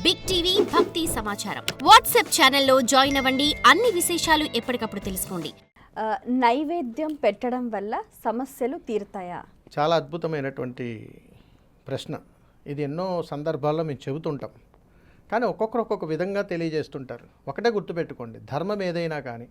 Big TV భక్తి సమాచారం WhatsApp ఛానల్లో జాయిన్ అవ్వండి. అన్ని విశేషాలు ఎప్పటికప్పుడు తెలుసుకోండి. నైవేద్యం పెట్టడం వల్ల సమస్యలు తీరుతాయా? చాలా అద్భుతమైనటువంటి ప్రశ్న. ఇది ఎన్నో సందర్భాల్లో మేము చెబుతుంటాం, కానీ ఒక్కొక్కరు ఒక్కొక్క విధంగా తెలియజేస్తుంటారు. ఒకటే గుర్తుపెట్టుకోండి, ధర్మం ఏదైనా కానీ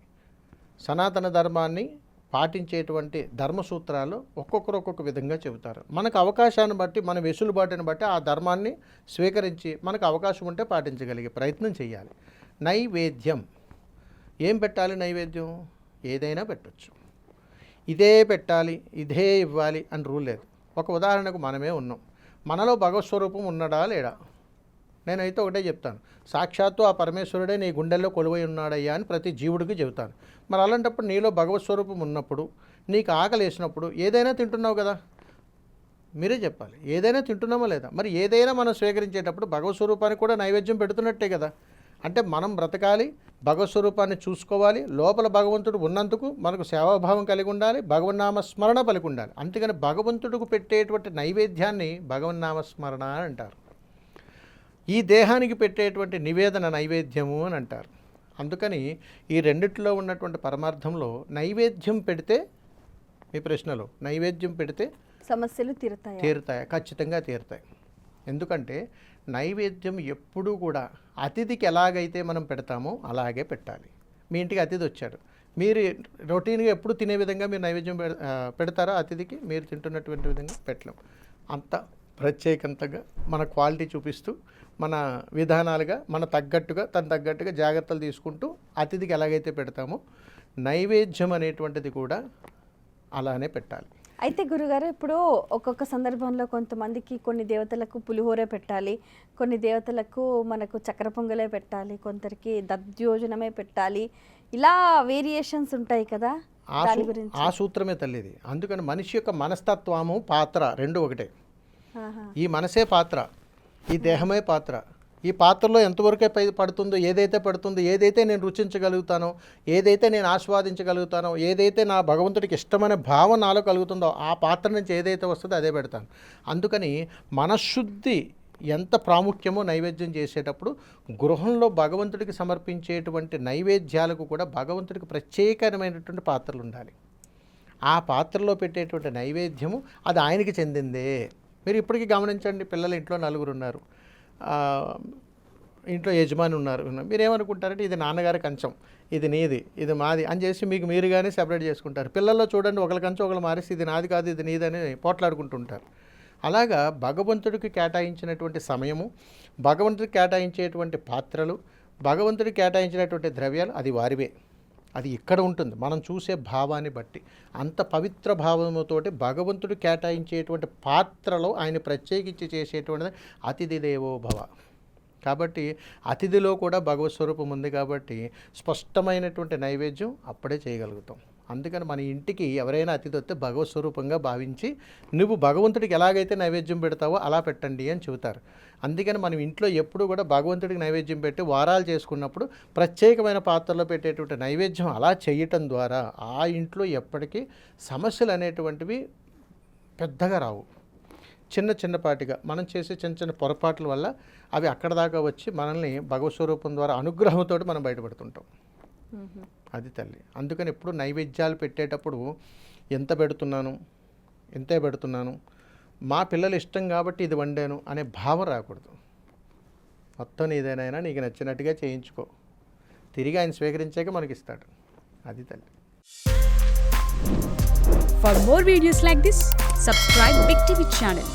సనాతన ధర్మాన్ని పాటించేటువంటి ధర్మసూత్రాలు ఒక్కొక్కరు ఒక్కొక్క విధంగా చెబుతారు. మనకు అవకాశాన్ని బట్టి, మన వెసులుబాటుని బట్టి ఆ ధర్మాన్ని స్వీకరించి మనకు అవకాశం ఉంటే పాటించగలిగే ప్రయత్నం చేయాలి. నైవేద్యం ఏం పెట్టాలి? నైవేద్యం ఏదైనా పెట్టచ్చు. ఇదే పెట్టాలి, ఇదే ఇవ్వాలి అని రూల్ లేదు. ఒక ఉదాహరణకు మనమే ఉన్నాం, మనలో భగవత్ స్వరూపం ఉన్నాడా లేడా? నేనైతే ఒకటే చెప్తాను, సాక్షాత్తు ఆ పరమేశ్వరుడే నీ గుండెల్లో కొలువై ఉన్నాడయ్యా అని ప్రతి జీవుడికి చెబుతాను. మరి అలాంటప్పుడు నీలో భగవత్ స్వరూపం ఉన్నప్పుడు, నీకు ఆకలి వేసినప్పుడు ఏదైనా తింటున్నావు కదా, మీరే చెప్పాలి, ఏదైనా తింటున్నామా లేదా? మరి ఏదైనా మనం స్వీకరించేటప్పుడు భగవత్ స్వరూపానికి కూడా నైవేద్యం పెడుతున్నట్టే కదా. అంటే మనం బ్రతకాలి, భగవత్ స్వరూపాన్ని చూసుకోవాలి, లోపల భగవంతుడు ఉన్నందుకు మనకు సేవాభావం కలిగి ఉండాలి, భగవన్నామ స్మరణ పలికి ఉండాలి. అందుకని భగవంతుడికి పెట్టేటువంటి నైవేద్యాన్ని భగవన్నామ స్మరణ అని అంటారు. ఈ దేహానికి పెట్టేటువంటి నివేదన నైవేద్యము అని అంటారు. అందుకని ఈ రెండిట్లో ఉన్నటువంటి పరమార్థంలో నైవేద్యం పెడితే, మీ ప్రశ్నలో నైవేద్యం పెడితే సమస్యలు తీరుతాయా? ఖచ్చితంగా తీరుతాయి. ఎందుకంటే నైవేద్యం ఎప్పుడూ కూడా అతిథికి ఎలాగైతే మనం పెడతామో అలాగే పెట్టాలి. మీ ఇంటికి అతిథి వచ్చాడు, మీరు రొటీన్గా ఎప్పుడు తినే విధంగా మీరు నైవేద్యం పెడతారా అతిథికి? మీరు తింటున్నటువంటి విధంగా పెట్టలేం. అంత ప్రత్యేకంతగా మన క్వాలిటీ చూపిస్తూ, మన విధానాలుగా మన తగ్గట్టుగా, తన తగ్గట్టుగా జాగ్రత్తలు తీసుకుంటూ అతిథికి ఎలాగైతే పెడతామో నైవేద్యం అనేటువంటిది కూడా అలానే పెట్టాలి. అయితే గురుగారు, ఇప్పుడు ఒక్కొక్క సందర్భంలో కొంతమందికి కొన్ని దేవతలకు పులిహోరే పెట్టాలి, కొన్ని దేవతలకు మనకు చక్కెర పొంగలే పెట్టాలి, కొందరికి దద్యోజనమే పెట్టాలి, ఇలా వేరియేషన్స్ ఉంటాయి కదా, దాని గురించి? ఆ సూత్రమే తల్లిది. అందుకని మనిషి యొక్క మనస్తత్వము, పాత్ర రెండు ఒకటే. ఈ మనసే పాత్ర, ఈ దేహమే పాత్ర. ఈ పాత్రలో ఎంతవరకే పడుతుందో, ఏదైతే పడుతుందో, ఏదైతే నేను రుచించగలుగుతానో, ఏదైతే నేను ఆస్వాదించగలుగుతానో, ఏదైతే నా భగవంతుడికి ఇష్టమైన భావం నాలో కలుగుతుందో ఆ పాత్ర నుంచి ఏదైతే వస్తుందో అదే పెడతాను. అందుకని మనశుద్ధి ఎంత ప్రాముఖ్యమో నైవేద్యం చేసేటప్పుడు, గృహంలో భగవంతుడికి సమర్పించేటువంటి నైవేద్యాలకు కూడా భగవంతుడికి ప్రత్యేకమైనటువంటి పాత్రలు ఉండాలి. ఆ పాత్రలో పెట్టేటువంటి నైవేద్యము అది ఆయనకి చెందిందే. మీరు ఇప్పటికీ గమనించండి, పిల్లలు ఇంట్లో నలుగురు ఉన్నారు, ఇంట్లో యజమాని ఉన్నారు, మీరేమనుకుంటారంటే ఇది నాన్నగారి కంచం, ఇది నీది, ఇది మాది అని చేసి మీకు మీరుగానే సెపరేట్ చేసుకుంటారు. పిల్లల్లో చూడండి, ఒకరి కంచం ఒకరు మారేసి ఇది నాది కాదు, ఇది నీదని పోట్లాడుకుంటుంటారు. అలాగా భగవంతుడికి కేటాయించినటువంటి సమయము, భగవంతుడికి కేటాయించేటువంటి పాత్రలు, భగవంతుడికి కేటాయించినటువంటి ద్రవ్యాలు అది వారివే. అది ఇక్కడ ఉంటుంది మనం చూసే భావాన్ని బట్టి. అంత పవిత్ర భావముతోటి భగవంతుడు కేటాయించేటువంటి పాత్రలో ఆయన ప్రత్యేకించి చేసేటువంటిది అతిథి దేవో భవ. కాబట్టి అతిథిలో కూడా భగవత్ స్వరూపం ఉంది కాబట్టి స్పష్టమైనటువంటి నైవేద్యం అప్పుడే చేయగలుగుతాం. అందుకని మన ఇంటికి ఎవరైనా అతిథి వస్తే భగవత్ స్వరూపంగా భావించి, నువ్వు భగవంతుడికి ఎలాగైతే నైవేద్యం పెడతావో అలా పెట్టండి అని చెబుతారు. అందుకని మనం ఇంట్లో ఎప్పుడు కూడా భగవంతుడికి నైవేద్యం పెట్టి వారాలు చేసుకున్నప్పుడు ప్రత్యేకమైన పాత్రలో పెట్టేటువంటి నైవేద్యం అలా చేయటం ద్వారా ఆ ఇంట్లో ఎప్పటికీ సమస్యలు అనేటువంటివి పెద్దగా రావు. చిన్నపాటిగా మనం చేసే చిన్న పొరపాట్ల వల్ల అవి అక్కడ దాకా వచ్చి మనల్ని భగవత్ స్వరూపం ద్వారా అనుగ్రహంతో మనం బయటపడుతుంటాం. అది తల్లి. అందుకని ఎప్పుడు నైవేద్యాలు పెట్టేటప్పుడు ఎంత పెడుతున్నాను, ఎంతే పెడుతున్నాను, మా పిల్లలు ఇష్టం కాబట్టి ఇది వండాను అనే భావం రాకూడదు. మొత్తం నీదేనైనా నీకు నచ్చినట్టుగా చేయించుకో, తిరిగి ఆయన స్వీకరించాక మనకి ఇస్తాడు. అది తల్లి. For more videos like this, subscribe Big TV channel.